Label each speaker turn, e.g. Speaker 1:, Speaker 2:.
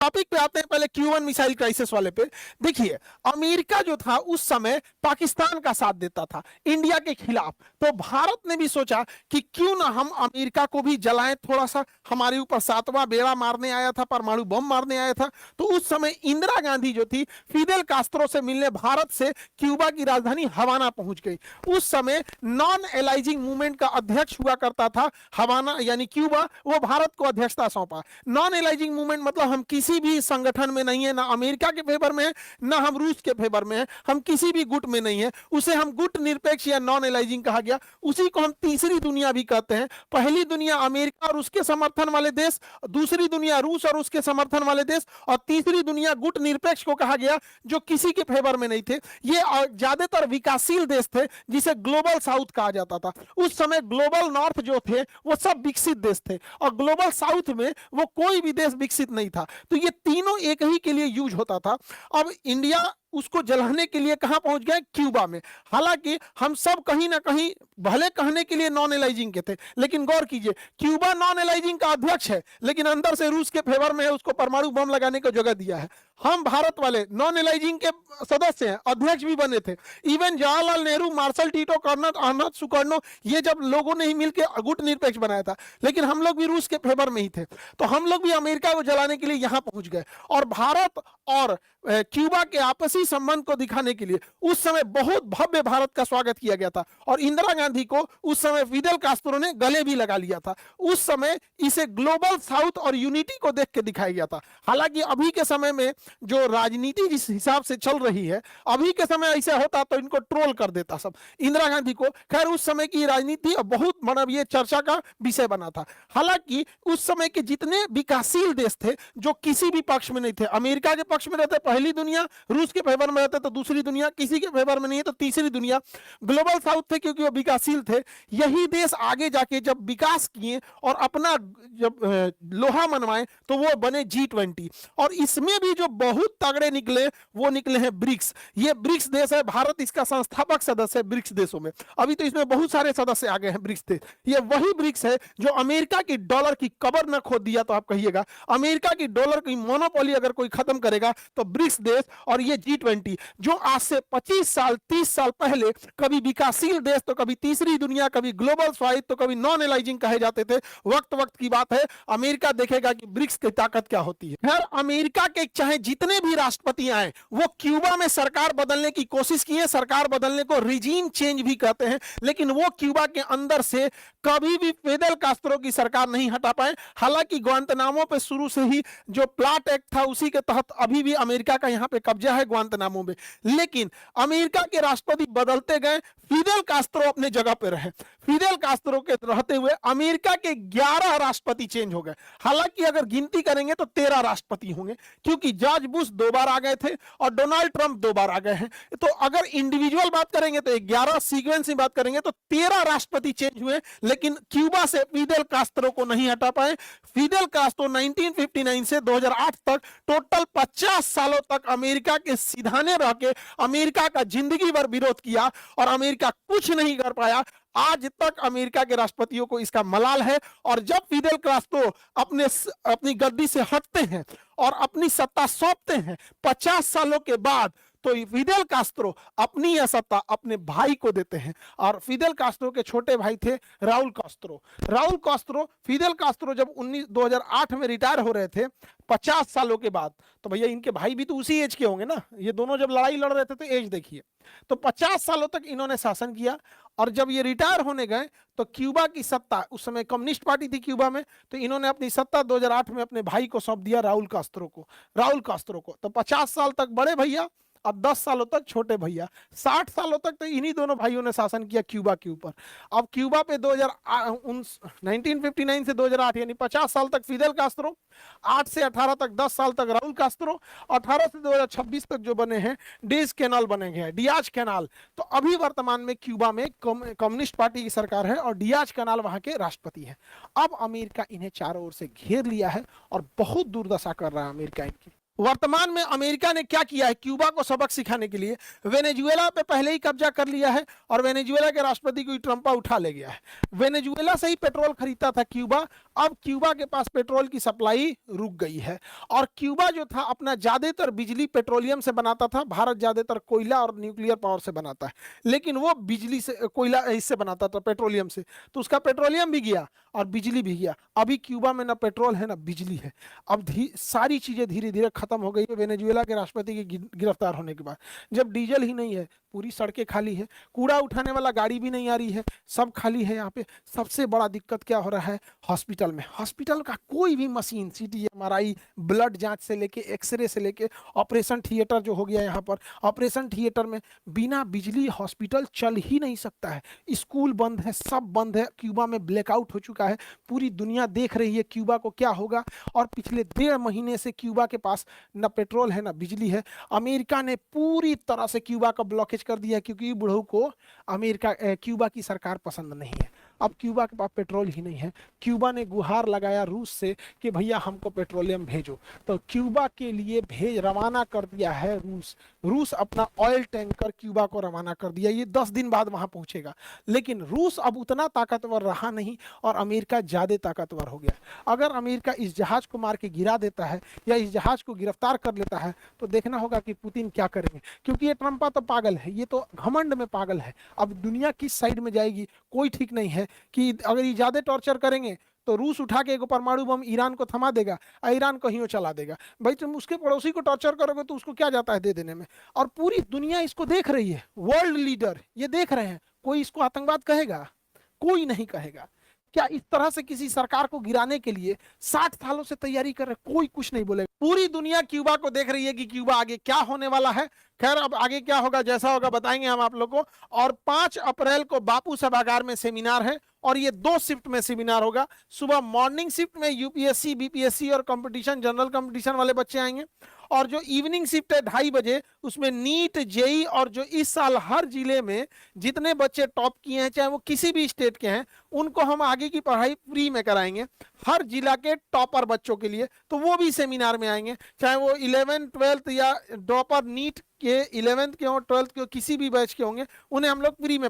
Speaker 1: Topic पे आते हैं पहले Q1 मिसाइल क्राइसिस वाले पे। देखिए, अमेरिका जो था उस समय पाकिस्तान का साथ देता था इंडिया के खिलाफ, तो भारत ने भी सोचा कि क्यों ना हम अमेरिका को भी जलाएं, थोड़ा सा हमारे ऊपर सातवां बेड़ा मारने आया था, परमाणु बम मारने आया था। तो उस समय इंदिरा गांधी जो थी फिदेल कास्त्रो से मिलने भारत से क्यूबा की राजधानी हवाना पहुंच गई। उस समय नॉन एलाइजिंग मूवमेंट का अध्यक्ष हुआ करता था हवाना यानी क्यूबा, वो भारत को अध्यक्षता सौंपा। नॉन एलाइजिंग मूवमेंट मतलब हम किसी भी संगठन में नहीं है, ना अमेरिका के फेवर में है ना हम रूस के फेवर में है, हम किसी भी गुट में नहीं है, उसे हम गुट निरपेक्ष या नॉन एलाइजिंग कहा गया। उसी को हम तीसरी दुनिया भी कहते हैं। पहली दुनिया अमेरिका और उसके समर्थन वाले देश, दूसरी दुनिया रूस और उसके समर्थन वाले देश, और तीसरी दुनिया गुट निरपेक्ष को कहा गया जो किसी के फेवर में नहीं थे। ये ज्यादातर विकासशील देश थे जिसे ग्लोबल साउथ कहा जाता था। उस समय ग्लोबल नॉर्थ जो थे वो सब विकसित देश थे और ग्लोबल साउथ में वो कोई भी देश विकसित नहीं था। तो ये तीनों एक ही के लिए यूज होता था। अब इंडिया उसको जलाने के लिए कहां पहुंच गए? क्यूबा में। हालांकि हम सब कहीं ना कहीं भले कहने के लिए नॉन एलाइजिंग के थे, लेकिन गौर कीजिए क्यूबा नॉन एलाइजिंग का अध्यक्ष है लेकिन अंदर से रूस के फेवर में है, उसको परमाणु बम लगाने को जगह दिया है। हम भारत वाले नॉन एलाइजिंग के सदस्य हैं, अध्यक्ष भी बने थे। Even Jawaharlal Nehru, marshal Tito, colonel Ahmed Sukarno, ये जब लोगों ने ही मिलकर गुट निरपेक्ष बनाया था, लेकिन हम लोग भी रूस के फेवर में ही थे। तो हम लोग भी अमेरिका को जलाने के लिए यहां पहुंच गए। और भारत और क्यूबा के आपसी संबंध को दिखाने के लिए उस समय बहुत भव्य भारत का स्वागत किया गया था और इंदिरा गांधी को उस समय फिदेल कास्त्रो ने गले भी लगा लिया था। उस समय इसे ग्लोबल साउथ और यूनिटी को देख के दिखाया गया था। हालांकि अभी के समय में जो राजनीति जिस हिसाब से चल रही है, अभी के समय ऐसा होता तो इनको ट्रोल कर देता सब इंदिरा गांधी को। खैर उस समय की राजनीति बहुत मतलब ये चर्चा का विषय बना था। हालांकि उस समय के जितने विकासशील देश थे जो किसी भी पक्ष में नहीं थे, अमेरिका के पक्ष में रहते पहली दुनिया, रूस के फेवर में रहते तो दूसरी दुनिया, किसी के फेवर में नहीं है तो तीसरी दुनिया, ग्लोबल साउथ थे क्योंकि वो विकासशील थे। यही देश आगे जाके जब विकास किए और अपना जब लोहा मनवाए तो वो बने G20। और इसमें भी जो बहुत तगड़े निकले वो निकले हैं ब्रिक्स। ये ब्रिक्स देश है, भारत इसका संस्थापक सदस्य है ब्रिक्स देशों में। अभी तो इसमें बहुत सारे सदस्य आ गए हैं ब्रिक्स देश। ये वही ब्रिक्स है जो अमेरिका की डॉलर की कबर न खोद दिया तो आप कहिएगा। अमेरिका की डॉलर की मोनोपोली अगर कोई खत्म करेगा तो ब्रिक्स देश और ये G20 जो आज से 25 साल 30 साल पहले कभी विकासशील देश तो कभी तीसरी दुनिया, कभी ग्लोबल स्वाइट तो कभी नॉन एलाइजिंग कहे जाते थे। वक्त वक्त की बात है, अमेरिका देखेगा कि ब्रिक्स की ताकत क्या होती है। खैर अमेरिका के चाहे जितने भी राष्ट्रपति आए वो क्यूबा में सरकार बदलने की कोशिश की है। सरकार बदलने को रिजीम चेंज भी कहते हैं, लेकिन वो क्यूबा के अंदर से कभी भी फिदेल कास्त्रो की सरकार नहीं हटा पाए। हालांकि ग्वांतनामो पे शुरू से ही जो प्लाट एक्ट था उसी के तहत अभी भी अमेरिका का यहां पे कब्जा है ग्वांतनामो में, लेकिन अमेरिका के राष्ट्रपति बदलते गए, फिदेल कास्त्रो अपने जगह पे रहे। फिदेल कास्त्रो के रहते हुए अमेरिका के 11 राष्ट्रपति चेंज हो गए। हालांकि अगर गिनती करेंगे तो 13 राष्ट्रपति होंगे क्योंकि जॉर्ज बुश 2 बार आ गए थे और डोनाल्ड ट्रंप 2 बार आ गए हैं। तो अगर इंडिविजुअल बात करेंगे तो 11, सीक्वेंस में बात करेंगे तो 13 राष्ट्रपति चेंज हुए, लेकिन क्यूबा से फिदेल कास्त्रो को नहीं हटा पाए। फिदेल कास्त्रो 1959 से 2008 तक टोटल 50 सालों तक अमेरिका के सिधाने रह के अमेरिका का जिंदगी भर विरोध किया और अमेरिका कुछ नहीं कर पाया। आज तक अमेरिका के राष्ट्रपतियों को इसका मलाल है। और जब फिदेल कास्त्रो अपनी गद्दी से हटते हैं और अपनी सत्ता सौंपते हैं 50 सालों के बाद, तो फिदेल कास्त्रो अपनी यह सत्ता अपने भाई को देते हैं। और फिदेल कास्त्रो के छोटे भाई थे Raul Castro. Raul Castro, Fidel Castro जब 2008 में रिटायर हो रहे थे 50 सालों के बाद, तो भैया इनके भाई भी तो उसी एज के होंगे ना, ये दोनों जब लड़ाई लड़ रहे थे तो एज देखिए। तो 50 सालों तक इन्होंने शासन किया और जब ये रिटायर होने गए तो क्यूबा की सत्ता, उस समय कम्युनिस्ट पार्टी थी क्यूबा में, तो इन्होंने अपनी सत्ता 2008 में अपने भाई को सौंप दिया राउल कास्त्रो को। तो 50 साल तक बड़े भैया और 10 सालों तक छोटे भैया, 60 सालों तक तो इन्हीं दोनों भाइयों ने शासन किया क्यूबा के ऊपर। अब क्यूबा पे 1959 से 2008 यानी 50 साल तक फिदेल कास्त्रो, 8 से 18 तक 10 साल तक राउल कास्त्रो, 18 से 2026 तक जो बने हैं डियाज कैनाल बने गए हैं, डियाज कैनाल। तो अभी वर्तमान में क्यूबा में कम्युनिस्ट पार्टी की सरकार है और डियाज कैनाल वहां के राष्ट्रपति हैं। अब अमेरिका इन्हें चारों ओर से घेर लिया है और बहुत दुर्दशा कर रहा है अमेरिका इनकी। वर्तमान में अमेरिका ने क्या किया है क्यूबा को सबक सिखाने के लिए, वेनेजुएला पे पहले ही कब्जा कर लिया है और वेनेजुएला के राष्ट्रपति को ट्रम्पा उठा ले गया है। वेनेजुएला से ही पेट्रोल खरीदता था क्यूबा, अब क्यूबा के पास पेट्रोल की सप्लाई रुक गई है। और क्यूबा जो था अपना ज्यादातर बिजली पेट्रोलियम से बनाता था, भारत ज्यादातर कोयला और न्यूक्लियर पावर से बनाता है, लेकिन वो बिजली से कोयला इससे बनाता था पेट्रोलियम से, तो उसका पेट्रोलियम भी गया और बिजली भी गया। अभी क्यूबा में ना पेट्रोल है ना बिजली है। अब सारी चीजें धीरे धीरे खत्म हो गई है वेनेजुएला के राष्ट्रपति के गिरफ्तार होने के बाद। जब डीजल ही नहीं है, पूरी सड़कें खाली है, कूड़ा उठाने वाला गाड़ी भी नहीं आ रही है, सब खाली है यहाँ पे। सबसे बड़ा दिक्कत क्या हो रहा है हॉस्पिटल में, हॉस्पिटल का कोई भी मशीन, सीटी एमआरआई, ब्लड जांच से लेके एक्सरे से लेके ऑपरेशन थिएटर जो हो गया यहाँ पर, ऑपरेशन थिएटर में बिना बिजली हॉस्पिटल चल ही नहीं सकता है। स्कूल बंद है, सब बंद है, क्यूबा में ब्लैकआउट हो चुका है, पूरी दुनिया देख रही है क्यूबा को क्या होगा। और पिछले 1.5 महीने से क्यूबा के पास न पेट्रोल है ना बिजली है। अमेरिका ने पूरी तरह से क्यूबा का ब्लॉकेज कर दिया क्योंकि बुढ़ऊ को क्यूबा की सरकार पसंद नहीं है। अब क्यूबा के पास पेट्रोल ही नहीं है। क्यूबा ने गुहार लगाया रूस से कि भैया हमको पेट्रोलियम भेजो, तो क्यूबा के लिए रवाना कर दिया है रूस। रूस अपना ऑयल टैंकर क्यूबा को रवाना कर दिया, ये 10 दिन बाद वहां पहुंचेगा। लेकिन रूस अब उतना ताकतवर रहा नहीं और अमेरिका ज्यादा ताकतवर हो गया। अगर अमेरिका इस जहाज को मार के गिरा देता है या इस जहाज को गिरफ्तार कर लेता है तो देखना होगा कि पुतिन क्या करेंगे, क्योंकि ये ट्रम्पा तो पागल है, ये तो घमंड में पागल है। अब दुनिया किस साइड में जाएगी कोई ठीक नहीं है कि अगर ये ज्यादा टॉर्चर करेंगे तो रूस उठा के एक परमाणु बम ईरान को थमा देगा और ईरान कहीं वो चला देगा। भाई तुम उसके पड़ोसी को टॉर्चर करोगे तो उसको क्या जाता है दे देने में। और पूरी दुनिया इसको देख रही है, वर्ल्ड लीडर ये देख रहे हैं। कोई इसको आतंकवाद कहेगा? कोई नहीं कहेगा। क्या इस तरह से किसी सरकार को गिराने के लिए 60 सालों से तैयारी कर रहे, कोई कुछ नहीं बोलेगा। पूरी दुनिया क्यूबा को देख रही है कि क्यूबा आगे क्या होने वाला है। खैर अब आगे क्या होगा, जैसा होगा बताएंगे हम आप लोगों को। और 5 अप्रैल को बापू सभागार में सेमिनार है और ये 2 शिफ्ट में सेमिनार होगा। सुबह मॉर्निंग शिफ्ट में यूपीएससी बीपीएससी और कंपटीशन जनरल कंपटीशन वाले बच्चे आएंगे, और जो इवनिंग शिफ्ट है 2:30 बजे उसमें नीट जेई और जो इस साल हर जिले में जितने बच्चे टॉप किए हैं चाहे वो किसी भी स्टेट के हैं उनको हम आगे की पढ़ाई फ्री में कराएंगे, हर जिला के टॉपर बच्चों के लिए। तो वो भी सेमिनार में आएंगे, चाहे वो 11th 12th या टॉपर नीट के 11th के हो 12th के हो, किसी भी बैच के होंगे, उन्हें हम लोग फ्री में